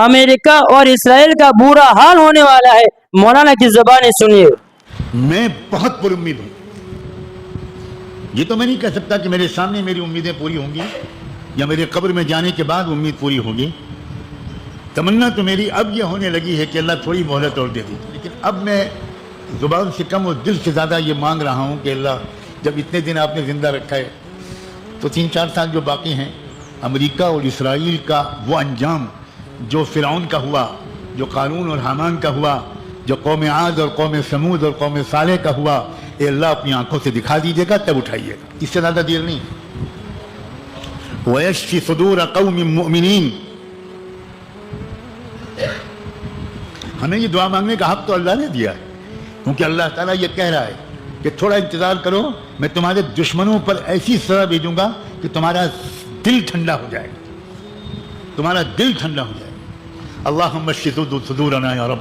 America और Israel का बुरा हाल होने वाला है। मौलाना की ज़बानी सुनिए। मैं बहुत पुरुम्मीद हूँ। ये तो मैं नहीं कह सकता कि मेरे सामने मेरी उम्मीदें पूरी होंगी या मेरे कब्र में जाने के बाद उम्मीद पूरी होगी। तमन्ना तो मेरी अब ये होने लगी है कि अल्लाह थोड़ी मोहलत और दे दी, लेकिन अब मैं ज़ुबान से कम और दिल से ज़्यादा ये मांग रहा हूँ कि अल्लाह जब इतने दिन आपने ज़िंदा रखा है तो 3-4 साल जो बाकी हैं, अमेरिका और इसराइल का वो अंजाम जो फ़िरौन का हुआ, जो क़ारून और हामान का हुआ, जो कौम आद और कौम समूद और कौम सालेह का हुआ, ये अल्लाह अपनी आंखों से दिखा दीजिएगा, तब उठाइएगा, इससे ज़्यादा देर नहीं। वयश्फि सुदूर कौमिन मुमिनीन, हमें ये दुआ मांगने का हक तो अल्लाह ने दिया है, क्योंकि अल्लाह ताला ये कह रहा है कि थोड़ा इंतज़ार करो, मैं तुम्हारे दुश्मनों पर ऐसी सज़ा भेजूंगा कि तुम्हारा दिल ठंडा हो जाएगा, तुम्हारा दिल ठंडा हो जाएगा। अल्लाहुम्मा श्फि सुदूरना या रब।